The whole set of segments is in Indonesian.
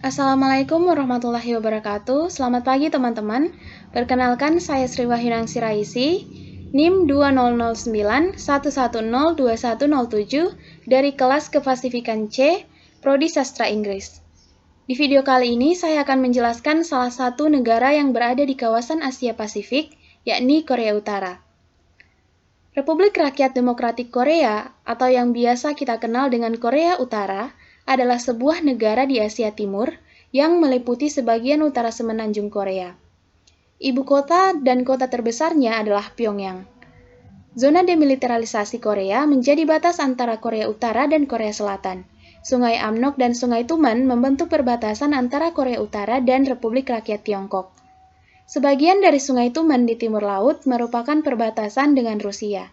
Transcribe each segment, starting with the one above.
Assalamualaikum warahmatullahi wabarakatuh. Selamat pagi teman-teman. Perkenalkan saya Sri Wahyuningsi Raisi, NIM 200911012107 dari kelas Kepasifikan C, Prodi Sastra Inggris. Di video kali ini saya akan menjelaskan salah satu negara yang berada di kawasan Asia Pasifik, yakni Korea Utara. Republik Rakyat Demokratik Korea, atau yang biasa kita kenal dengan Korea Utara, adalah sebuah negara di Asia Timur yang meliputi sebagian utara semenanjung Korea. Ibu kota dan kota terbesarnya adalah Pyongyang. Zona demilitarisasi Korea menjadi batas antara Korea Utara dan Korea Selatan. Sungai Amnok dan Sungai Tuman membentuk perbatasan antara Korea Utara dan Republik Rakyat Tiongkok. Sebagian dari Sungai Tuman di timur laut merupakan perbatasan dengan Rusia.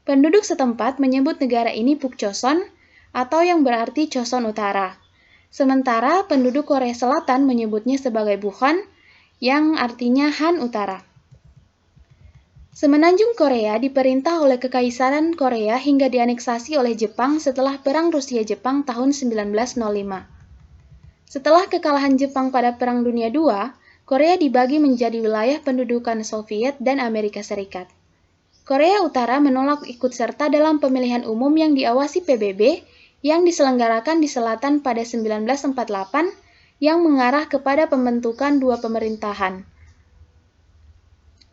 Penduduk setempat menyebut negara ini Pukchoson, atau yang berarti Choson Utara. Sementara penduduk Korea Selatan menyebutnya sebagai Bucheon, yang artinya Han Utara. Semenanjung Korea diperintah oleh Kekaisaran Korea hingga dianeksasi oleh Jepang setelah Perang Rusia-Jepang tahun 1905. Setelah kekalahan Jepang pada Perang Dunia II, Korea dibagi menjadi wilayah pendudukan Soviet dan Amerika Serikat. Korea Utara menolak ikut serta dalam pemilihan umum yang diawasi PBB yang diselenggarakan di selatan pada 1948 yang mengarah kepada pembentukan dua pemerintahan.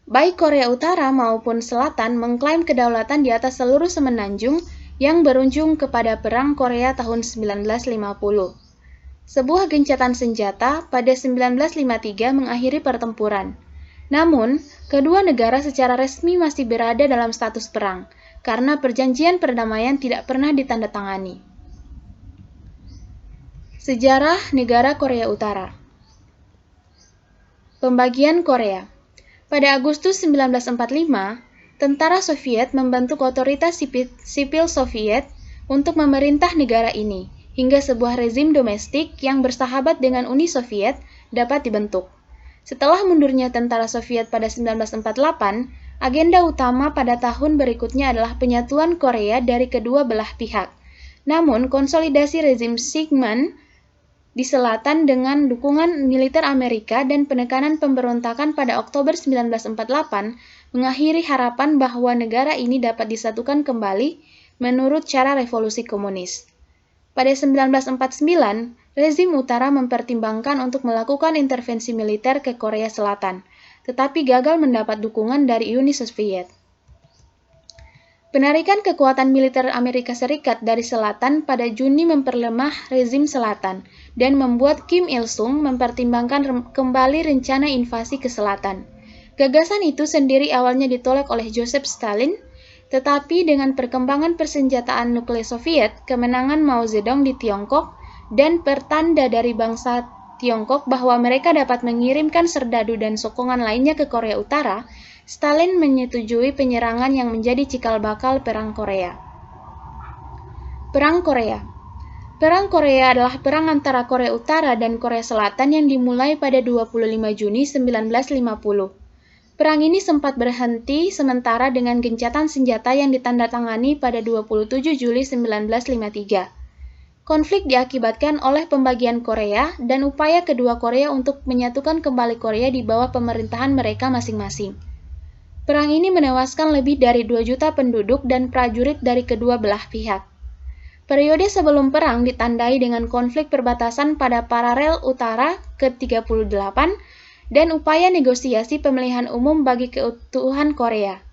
Baik Korea Utara maupun Selatan mengklaim kedaulatan di atas seluruh semenanjung yang berujung kepada Perang Korea tahun 1950. Sebuah gencatan senjata pada 1953 mengakhiri pertempuran. Namun, kedua negara secara resmi masih berada dalam status perang, karena perjanjian perdamaian tidak pernah ditandatangani. Sejarah negara Korea Utara. Pembagian Korea. Pada Agustus 1945, tentara Soviet membentuk otoritas sipil Soviet untuk memerintah negara ini, hingga sebuah rezim domestik yang bersahabat dengan Uni Soviet dapat dibentuk. Setelah mundurnya tentara Soviet pada 1948, agenda utama pada tahun berikutnya adalah penyatuan Korea dari kedua belah pihak. Namun, konsolidasi rezim Syngman di selatan dengan dukungan militer Amerika dan penekanan pemberontakan pada Oktober 1948 mengakhiri harapan bahwa negara ini dapat disatukan kembali menurut cara revolusi komunis. Pada 1949, rezim utara mempertimbangkan untuk melakukan intervensi militer ke Korea Selatan, tetapi gagal mendapat dukungan dari Uni Soviet. Penarikan kekuatan militer Amerika Serikat dari selatan pada Juni memperlemah rezim selatan dan membuat Kim Il-sung mempertimbangkan kembali rencana invasi ke selatan. Gagasan itu sendiri awalnya ditolak oleh Joseph Stalin, tetapi dengan perkembangan persenjataan nuklir Soviet, kemenangan Mao Zedong di Tiongkok, dan pertanda dari bangsa Tiongkok bahwa mereka dapat mengirimkan serdadu dan sokongan lainnya ke Korea Utara, Stalin menyetujui penyerangan yang menjadi cikal bakal Perang Korea. Perang Korea. Perang Korea adalah perang antara Korea Utara dan Korea Selatan yang dimulai pada 25 Juni 1950. Perang ini sempat berhenti sementara dengan gencatan senjata yang ditandatangani pada 27 Juli 1953. Konflik diakibatkan oleh pembagian Korea dan upaya kedua Korea untuk menyatukan kembali Korea di bawah pemerintahan mereka masing-masing. Perang ini menewaskan lebih dari 2 juta penduduk dan prajurit dari kedua belah pihak. Periode sebelum perang ditandai dengan konflik perbatasan pada paralel utara ke-38 dan upaya negosiasi pemilihan umum bagi keutuhan Korea.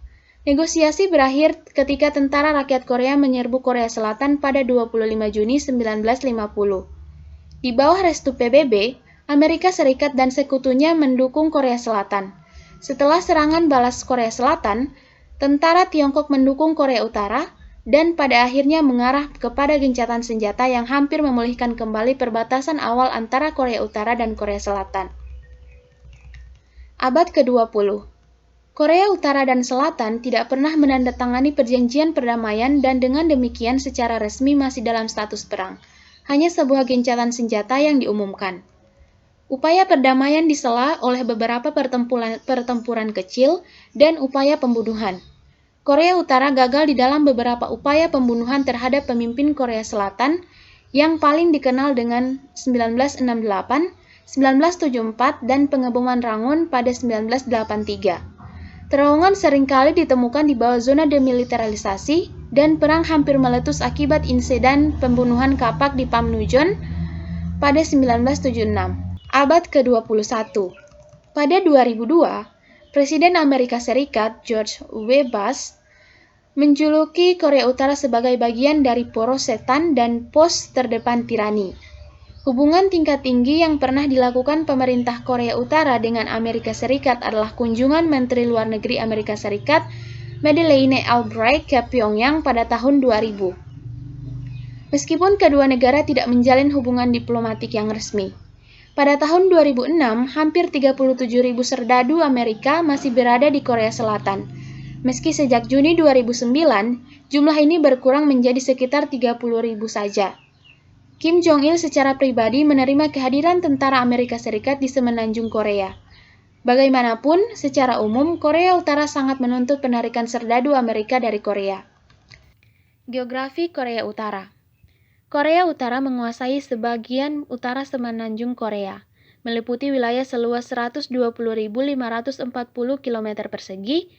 Negosiasi berakhir ketika Tentara Rakyat Korea menyerbu Korea Selatan pada 25 Juni 1950. Di bawah restu PBB, Amerika Serikat dan sekutunya mendukung Korea Selatan. Setelah serangan balas Korea Selatan, tentara Tiongkok mendukung Korea Utara dan pada akhirnya mengarah kepada gencatan senjata yang hampir memulihkan kembali perbatasan awal antara Korea Utara dan Korea Selatan. Abad ke-20. Korea Utara dan Selatan tidak pernah menandatangani perjanjian perdamaian dan dengan demikian secara resmi masih dalam status perang. Hanya sebuah gencatan senjata yang diumumkan. Upaya perdamaian disela oleh beberapa pertempuran kecil dan upaya pembunuhan. Korea Utara gagal di dalam beberapa upaya pembunuhan terhadap pemimpin Korea Selatan yang paling dikenal dengan 1968, 1974, dan pengeboman Rangun pada 1983. Terowongan seringkali ditemukan di bawah zona demilitarisasi dan perang hampir meletus akibat insiden pembunuhan kapak di Panmunjom pada 1976, abad ke-21. Pada 2002, Presiden Amerika Serikat George W. Bush menjuluki Korea Utara sebagai bagian dari poros setan dan pos terdepan tirani. Hubungan tingkat tinggi yang pernah dilakukan pemerintah Korea Utara dengan Amerika Serikat adalah kunjungan Menteri Luar Negeri Amerika Serikat Madeleine Albright ke Pyongyang pada tahun 2000. Meskipun kedua negara tidak menjalin hubungan diplomatik yang resmi. Pada tahun 2006, hampir 37.000 serdadu Amerika masih berada di Korea Selatan. Meski sejak Juni 2009, jumlah ini berkurang menjadi sekitar 30.000 saja. Kim Jong-il secara pribadi menerima kehadiran tentara Amerika Serikat di semenanjung Korea. Bagaimanapun, secara umum, Korea Utara sangat menuntut penarikan serdadu Amerika dari Korea. Geografi Korea Utara. Korea Utara menguasai sebagian utara semenanjung Korea, meliputi wilayah seluas 120.540 km persegi.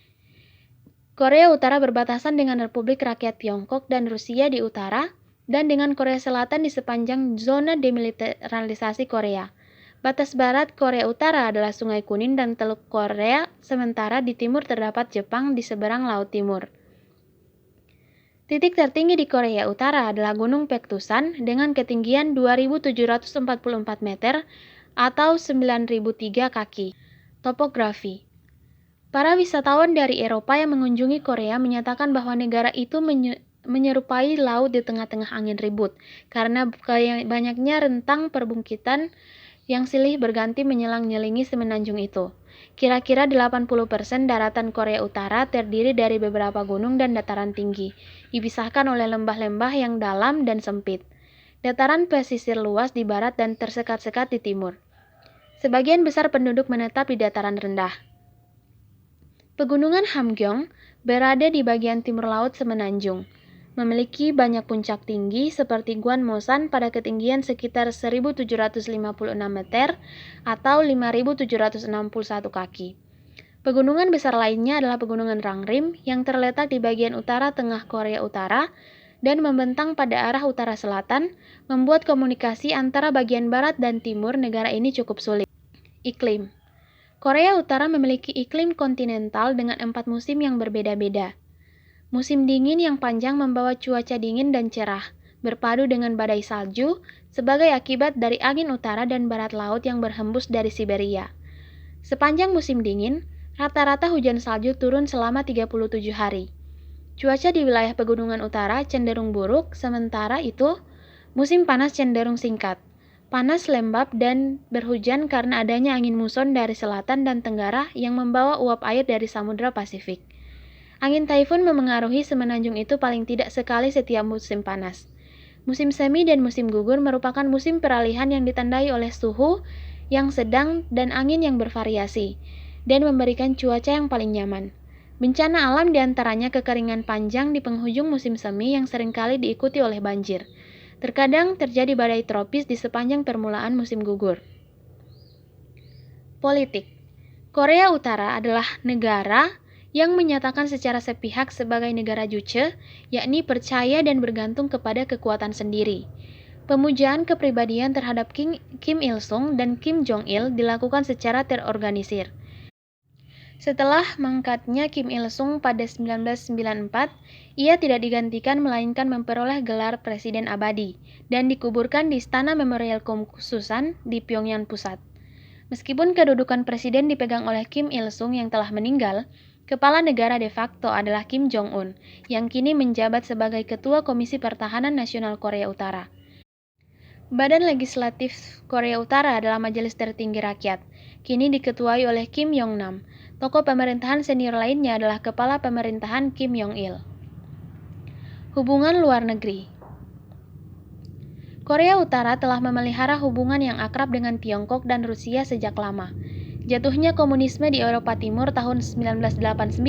Korea Utara berbatasan dengan Republik Rakyat Tiongkok dan Rusia di utara, dan dengan Korea Selatan di sepanjang zona demilitarisasi Korea. Batas barat Korea Utara adalah Sungai Kuning dan Teluk Korea, sementara di timur terdapat Jepang di seberang Laut Timur. Titik tertinggi di Korea Utara adalah Gunung Pektusan dengan ketinggian 2.744 meter atau 9.003 kaki. Topografi. Para wisatawan dari Eropa yang mengunjungi Korea menyatakan bahwa negara itu menyerupai laut di tengah-tengah angin ribut karena banyaknya rentang perbukit yang silih berganti menyelang-nyelingi semenanjung itu. Kira-kira 80% daratan Korea Utara terdiri dari beberapa gunung dan dataran tinggi, dipisahkan oleh lembah-lembah yang dalam dan sempit. Dataran pesisir luas di barat dan tersekat-sekat di timur. Sebagian besar penduduk menetap di dataran rendah. Pegunungan Hamgyong berada di bagian timur laut semenanjung. Memiliki banyak puncak tinggi seperti Gwanmosan pada ketinggian sekitar 1.756 meter atau 5.761 kaki. Pegunungan besar lainnya adalah Pegunungan Rangrim yang terletak di bagian utara tengah Korea Utara dan membentang pada arah utara-selatan, membuat komunikasi antara bagian barat dan timur negara ini cukup sulit. Iklim. Korea Utara memiliki iklim kontinental dengan 4 musim yang berbeda-beda. Musim dingin yang panjang membawa cuaca dingin dan cerah, berpadu dengan badai salju sebagai akibat dari angin utara dan barat laut yang berhembus dari Siberia. Sepanjang musim dingin, rata-rata hujan salju turun selama 37 hari. Cuaca di wilayah pegunungan utara cenderung buruk, sementara itu musim panas cenderung singkat. Panas lembab dan berhujan karena adanya angin muson dari selatan dan tenggara yang membawa uap air dari Samudra Pasifik. Angin taifun memengaruhi semenanjung itu paling tidak sekali setiap musim panas. Musim semi dan musim gugur merupakan musim peralihan yang ditandai oleh suhu yang sedang dan angin yang bervariasi, dan memberikan cuaca yang paling nyaman. Bencana alam diantaranya kekeringan panjang di penghujung musim semi yang seringkali diikuti oleh banjir. Terkadang terjadi badai tropis di sepanjang permulaan musim gugur. Politik. Korea Utara adalah negara yang menyatakan secara sepihak sebagai negara juche, yakni percaya dan bergantung kepada kekuatan sendiri. Pemujaan kepribadian terhadap Kim Il-sung dan Kim Jong-il dilakukan secara terorganisir. Setelah mangkatnya Kim Il-sung pada 1994, ia tidak digantikan melainkan memperoleh gelar Presiden Abadi dan dikuburkan di Istana Memorial Kumsusan di Pyongyang Pusat. Meskipun kedudukan presiden dipegang oleh Kim Il-sung yang telah meninggal, kepala negara de facto adalah Kim Jong-un, yang kini menjabat sebagai Ketua Komisi Pertahanan Nasional Korea Utara. Badan legislatif Korea Utara adalah Majelis Tertinggi Rakyat, kini diketuai oleh Kim Yong-nam. Tokoh pemerintahan senior lainnya adalah Kepala Pemerintahan Kim Yong-il. Hubungan luar negeri. Korea Utara telah memelihara hubungan yang akrab dengan Tiongkok dan Rusia sejak lama. jatuhnya komunisme di Eropa Timur tahun 1989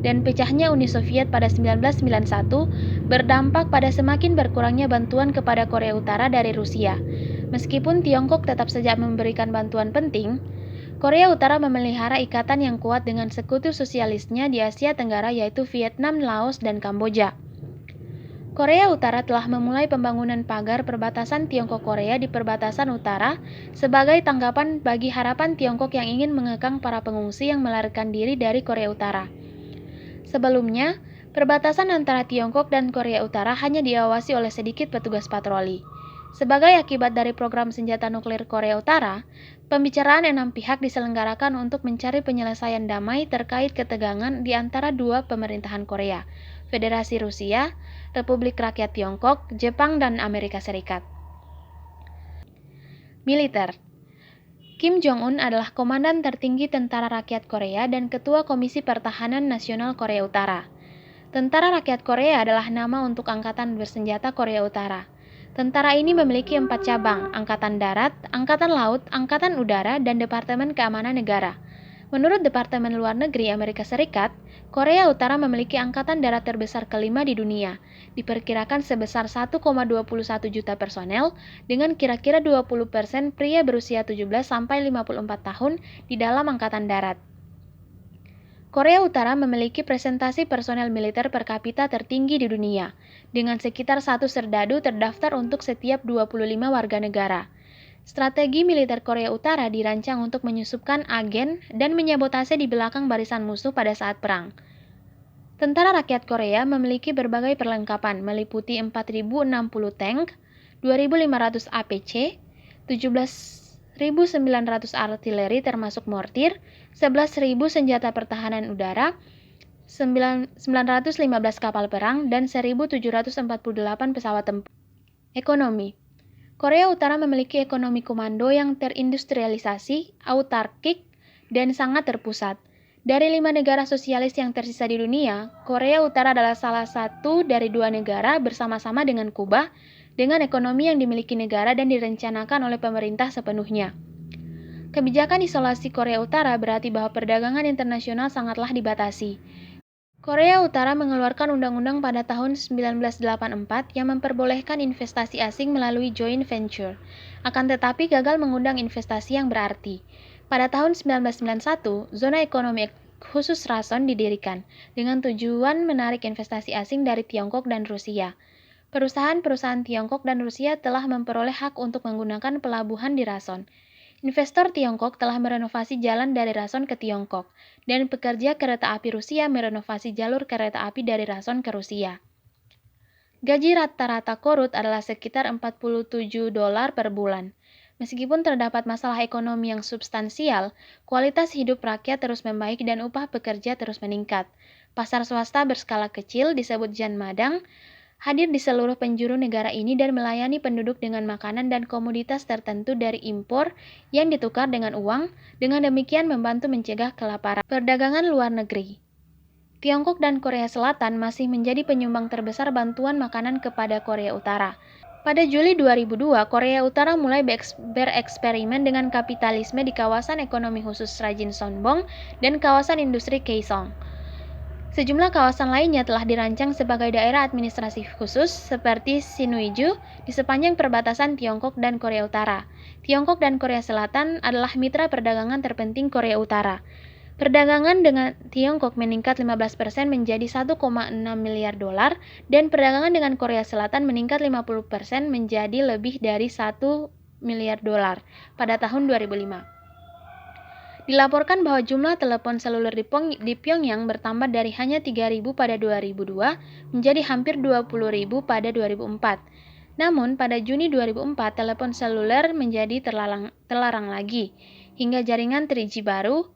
dan pecahnya Uni Soviet pada 1991 berdampak pada semakin berkurangnya bantuan kepada Korea Utara dari Rusia. Meskipun Tiongkok tetap saja memberikan bantuan penting, Korea Utara memelihara ikatan yang kuat dengan sekutu sosialisnya di Asia Tenggara yaitu Vietnam, Laos, dan Kamboja. Korea Utara telah memulai pembangunan pagar perbatasan Tiongkok-Korea di perbatasan utara sebagai tanggapan bagi harapan Tiongkok yang ingin mengekang para pengungsi yang melarikan diri dari Korea Utara. Sebelumnya, perbatasan antara Tiongkok dan Korea Utara hanya diawasi oleh sedikit petugas patroli. Sebagai akibat dari program senjata nuklir Korea Utara, pembicaraan 6 pihak diselenggarakan untuk mencari penyelesaian damai terkait ketegangan di antara dua pemerintahan Korea, Federasi Rusia, Republik Rakyat Tiongkok, Jepang, dan Amerika Serikat. Militer. Kim Jong-un adalah komandan tertinggi Tentara Rakyat Korea dan Ketua Komisi Pertahanan Nasional Korea Utara. Tentara Rakyat Korea adalah nama untuk Angkatan Bersenjata Korea Utara. Tentara ini memiliki 4 cabang, Angkatan Darat, Angkatan Laut, Angkatan Udara, dan Departemen Keamanan Negara. Menurut Departemen Luar Negeri Amerika Serikat, Korea Utara memiliki angkatan darat terbesar kelima di dunia, diperkirakan sebesar 1,21 juta personel, dengan kira-kira 20% pria berusia 17-54 tahun di dalam angkatan darat. Korea Utara memiliki presentasi personel militer per kapita tertinggi di dunia, dengan sekitar 1 serdadu terdaftar untuk setiap 25 warga negara. Strategi militer Korea Utara dirancang untuk menyusupkan agen dan menyabotase di belakang barisan musuh pada saat perang. Tentara Rakyat Korea memiliki berbagai perlengkapan, meliputi 4.060 tank, 2.500 APC, 17.900 artileri termasuk mortir, 11.000 senjata pertahanan udara, 915 kapal perang, dan 1.748 pesawat tempur. Ekonomi. Korea Utara memiliki ekonomi komando yang terindustrialisasi, autarkik, dan sangat terpusat. Dari 5 negara sosialis yang tersisa di dunia, Korea Utara adalah salah satu dari 2 negara bersama-sama dengan Kuba, dengan ekonomi yang dimiliki negara dan direncanakan oleh pemerintah sepenuhnya. Kebijakan isolasi Korea Utara berarti bahwa perdagangan internasional sangatlah dibatasi. Korea Utara mengeluarkan undang-undang pada tahun 1984 yang memperbolehkan investasi asing melalui joint venture, akan tetapi gagal mengundang investasi yang berarti. Pada tahun 1991, zona ekonomi khusus Rason didirikan, dengan tujuan menarik investasi asing dari Tiongkok dan Rusia. Perusahaan-perusahaan Tiongkok dan Rusia telah memperoleh hak untuk menggunakan pelabuhan di Rason. Investor Tiongkok telah merenovasi jalan dari Rason ke Tiongkok, dan pekerja kereta api Rusia merenovasi jalur kereta api dari Rason ke Rusia. Gaji rata-rata Korut adalah sekitar $47 per bulan. Meskipun terdapat masalah ekonomi yang substansial, kualitas hidup rakyat terus membaik dan upah pekerja terus meningkat. Pasar swasta berskala kecil disebut Jan Madang, hadir di seluruh penjuru negara ini dan melayani penduduk dengan makanan dan komoditas tertentu dari impor yang ditukar dengan uang, dengan demikian membantu mencegah kelaparan. Perdagangan luar negeri. Tiongkok dan Korea Selatan masih menjadi penyumbang terbesar bantuan makanan kepada Korea Utara. Pada Juli 2002, Korea Utara mulai bereksperimen dengan kapitalisme di kawasan ekonomi khusus Rajin Sonbong dan kawasan industri Kaesong. Sejumlah kawasan lainnya telah dirancang sebagai daerah administrasi khusus seperti Sinuiju di sepanjang perbatasan Tiongkok dan Korea Utara. Tiongkok dan Korea Selatan adalah mitra perdagangan terpenting Korea Utara. Perdagangan dengan Tiongkok meningkat 15% menjadi 1,6 miliar dolar dan perdagangan dengan Korea Selatan meningkat 50% menjadi lebih dari 1 miliar dolar pada tahun 2005. Dilaporkan bahwa jumlah telepon seluler di Pyongyang bertambah dari hanya 3.000 pada 2002 menjadi hampir 20.000 pada 2004. Namun, pada Juni 2004, telepon seluler menjadi terlarang lagi, hingga jaringan 3G baru,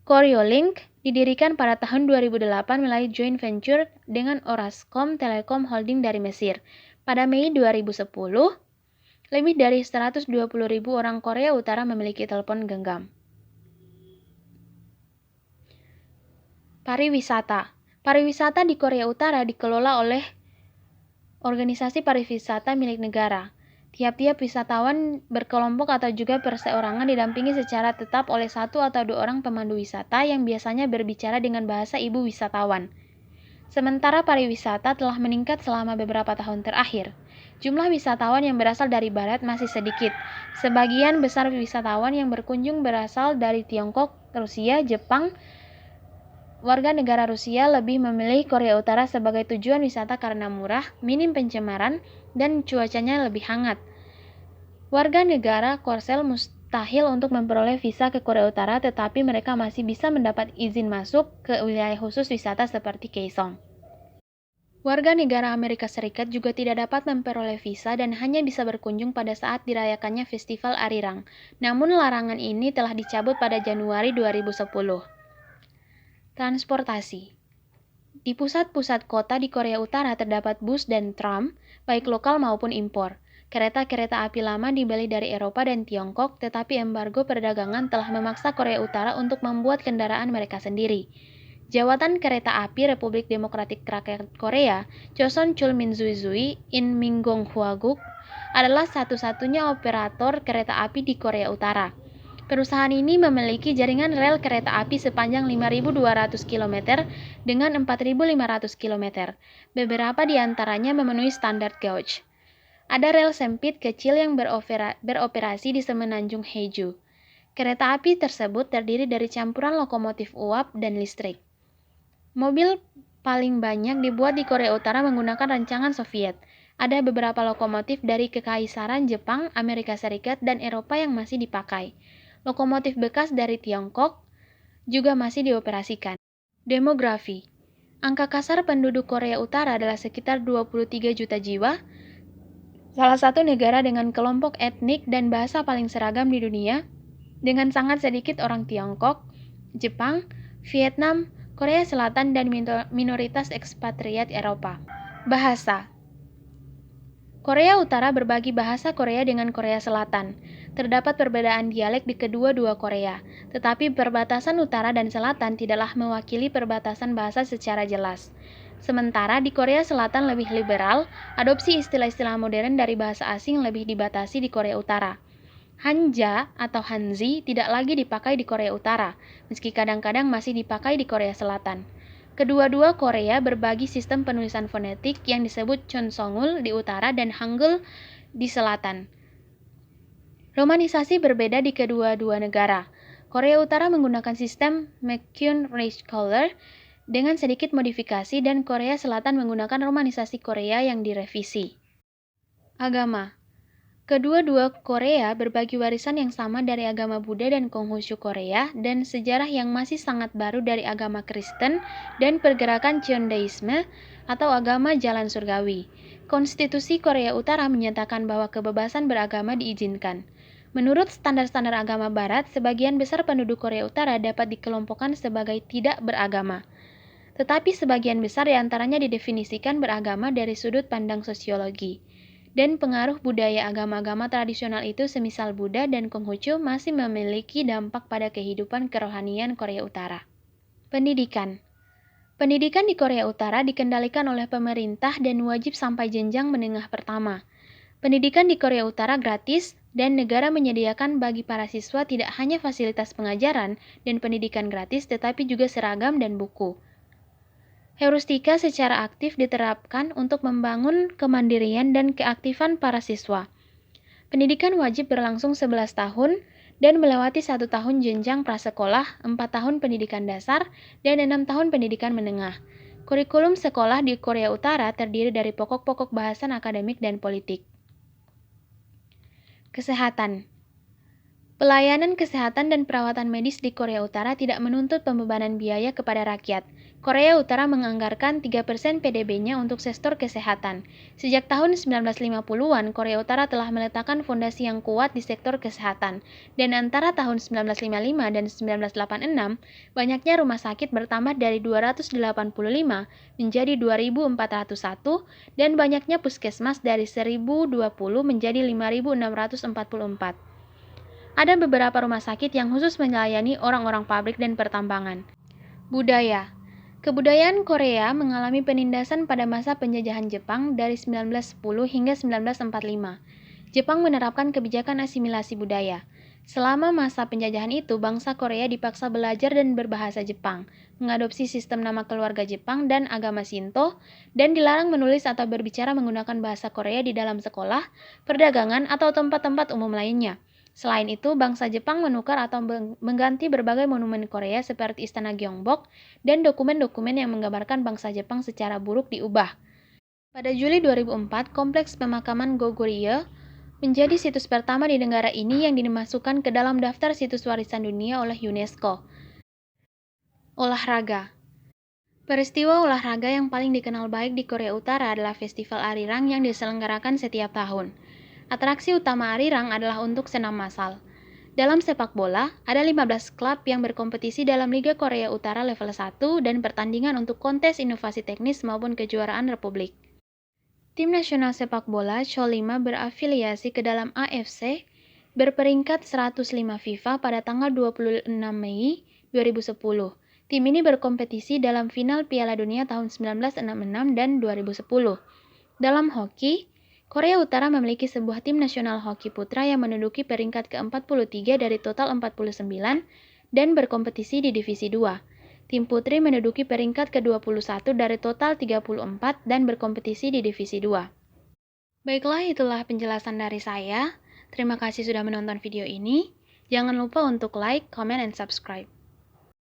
Koreolink, didirikan pada tahun 2008 melalui joint venture dengan Orascom Telecom Holding dari Mesir. Pada Mei 2010, lebih dari 120.000 orang Korea Utara memiliki telepon genggam. Pariwisata. Pariwisata di Korea Utara dikelola oleh organisasi pariwisata milik negara. Tiap-tiap wisatawan berkelompok atau juga perseorangan didampingi secara tetap oleh 1 atau 2 orang pemandu wisata yang biasanya berbicara dengan bahasa ibu wisatawan. Sementara pariwisata telah meningkat selama beberapa tahun terakhir. Jumlah wisatawan yang berasal dari barat masih sedikit. Sebagian besar wisatawan yang berkunjung berasal dari Tiongkok, Rusia, Jepang. Warga negara Rusia lebih memilih Korea Utara sebagai tujuan wisata karena murah, minim pencemaran, dan cuacanya lebih hangat. Warga negara Korsel mustahil untuk memperoleh visa ke Korea Utara, tetapi mereka masih bisa mendapat izin masuk ke wilayah khusus wisata seperti Kaesong. Warga negara Amerika Serikat juga tidak dapat memperoleh visa dan hanya bisa berkunjung pada saat dirayakannya Festival Arirang. Namun larangan ini telah dicabut pada Januari 2010. Transportasi. Di pusat-pusat kota di Korea Utara terdapat bus dan tram, baik lokal maupun impor. Kereta-kereta api lama dibeli dari Eropa dan Tiongkok, tetapi embargo perdagangan telah memaksa Korea Utara untuk membuat kendaraan mereka sendiri. Jawatan Kereta Api Republik Demokratik Rakyat Korea, Choson Chul Minzui In Minggong Hwaguk, adalah satu-satunya operator kereta api di Korea Utara. Perusahaan ini memiliki jaringan rel kereta api sepanjang 5.200 km dengan 4.500 km. Beberapa di antaranya memenuhi standar gauge. Ada rel sempit kecil yang beroperasi di Semenanjung Haeju. Kereta api tersebut terdiri dari campuran lokomotif uap dan listrik. Mobil paling banyak dibuat di Korea Utara menggunakan rancangan Soviet. Ada beberapa lokomotif dari Kekaisaran Jepang, Amerika Serikat, dan Eropa yang masih dipakai. Lokomotif bekas dari Tiongkok juga masih dioperasikan. Demografi. Angka kasar penduduk Korea Utara adalah sekitar 23 juta jiwa, salah satu negara dengan kelompok etnik dan bahasa paling seragam di dunia, dengan sangat sedikit orang Tiongkok, Jepang, Vietnam, Korea Selatan, dan minoritas ekspatriat Eropa. Bahasa. Korea Utara berbagi bahasa Korea dengan Korea Selatan. Terdapat perbedaan dialek di kedua-dua Korea, tetapi perbatasan utara dan selatan tidaklah mewakili perbatasan bahasa secara jelas. Sementara di Korea Selatan lebih liberal, adopsi istilah-istilah modern dari bahasa asing lebih dibatasi di Korea Utara. Hanja atau Hanzi tidak lagi dipakai di Korea Utara, meski kadang-kadang masih dipakai di Korea Selatan. Kedua-dua Korea berbagi sistem penulisan fonetik yang disebut Chonsongul di utara dan Hangul di selatan. Romanisasi berbeda di kedua-dua negara. Korea Utara menggunakan sistem McCune-Reischauer dengan sedikit modifikasi dan Korea Selatan menggunakan romanisasi Korea yang direvisi. Agama. Kedua-dua Korea berbagi warisan yang sama dari agama Buddha dan Konghucu Korea dan sejarah yang masih sangat baru dari agama Kristen dan pergerakan Cheondaisme atau agama jalan surgawi. Konstitusi Korea Utara menyatakan bahwa kebebasan beragama diizinkan. Menurut standar-standar agama barat, sebagian besar penduduk Korea Utara dapat dikelompokkan sebagai tidak beragama. Tetapi sebagian besar diantaranya didefinisikan beragama dari sudut pandang sosiologi. Dan pengaruh budaya agama-agama tradisional itu semisal Buddha dan Konghucu masih memiliki dampak pada kehidupan kerohanian Korea Utara. Pendidikan. Pendidikan di Korea Utara dikendalikan oleh pemerintah dan wajib sampai jenjang menengah pertama. Pendidikan di Korea Utara gratis dan negara menyediakan bagi para siswa tidak hanya fasilitas pengajaran dan pendidikan gratis tetapi juga seragam dan buku. Heuristika secara aktif diterapkan untuk membangun kemandirian dan keaktifan para siswa. Pendidikan wajib berlangsung 11 tahun dan melewati 1 tahun jenjang prasekolah, 4 tahun pendidikan dasar, dan 6 tahun pendidikan menengah. Kurikulum sekolah di Korea Utara terdiri dari pokok-pokok bahasan akademik dan politik. Kesehatan. Pelayanan kesehatan dan perawatan medis di Korea Utara tidak menuntut pembebanan biaya kepada rakyat. Korea Utara menganggarkan 3% PDB-nya untuk sektor kesehatan. Sejak tahun 1950-an, Korea Utara telah meletakkan fondasi yang kuat di sektor kesehatan. Dan antara tahun 1955 dan 1986, banyaknya rumah sakit bertambah dari 285 menjadi 2.401 dan banyaknya puskesmas dari 1.020 menjadi 5.644. Ada beberapa rumah sakit yang khusus melayani orang-orang pabrik dan pertambangan. Budaya. Kebudayaan Korea mengalami penindasan pada masa penjajahan Jepang dari 1910 hingga 1945. Jepang menerapkan kebijakan asimilasi budaya. Selama masa penjajahan itu, bangsa Korea dipaksa belajar dan berbahasa Jepang, mengadopsi sistem nama keluarga Jepang dan agama Shinto, dan dilarang menulis atau berbicara menggunakan bahasa Korea di dalam sekolah, perdagangan, atau tempat-tempat umum lainnya. Selain itu, bangsa Jepang menukar atau mengganti berbagai monumen Korea seperti Istana Gyeongbok dan dokumen-dokumen yang menggambarkan bangsa Jepang secara buruk diubah. Pada Juli 2004, kompleks pemakaman Goguryeo menjadi situs pertama di negara ini yang dimasukkan ke dalam daftar situs warisan dunia oleh UNESCO. Olahraga. Peristiwa olahraga yang paling dikenal baik di Korea Utara adalah Festival Arirang yang diselenggarakan setiap tahun. Atraksi utama Arirang adalah untuk senam massal. Dalam sepak bola, ada 15 klub yang berkompetisi dalam Liga Korea Utara level 1 dan pertandingan untuk kontes inovasi teknis maupun kejuaraan republik. Tim nasional sepak bola Cho5 berafiliasi ke dalam AFC berperingkat 105 FIFA pada tanggal 26 Mei 2010. Tim ini berkompetisi dalam final Piala Dunia tahun 1966 dan 2010. Dalam hoki, Korea Utara memiliki sebuah tim nasional hoki putra yang menduduki peringkat ke-43 dari total 49 dan berkompetisi di Divisi 2. Tim putri menduduki peringkat ke-21 dari total 34 dan berkompetisi di Divisi 2. Baiklah, itulah penjelasan dari saya. Terima kasih sudah menonton video ini. Jangan lupa untuk like, comment, and subscribe.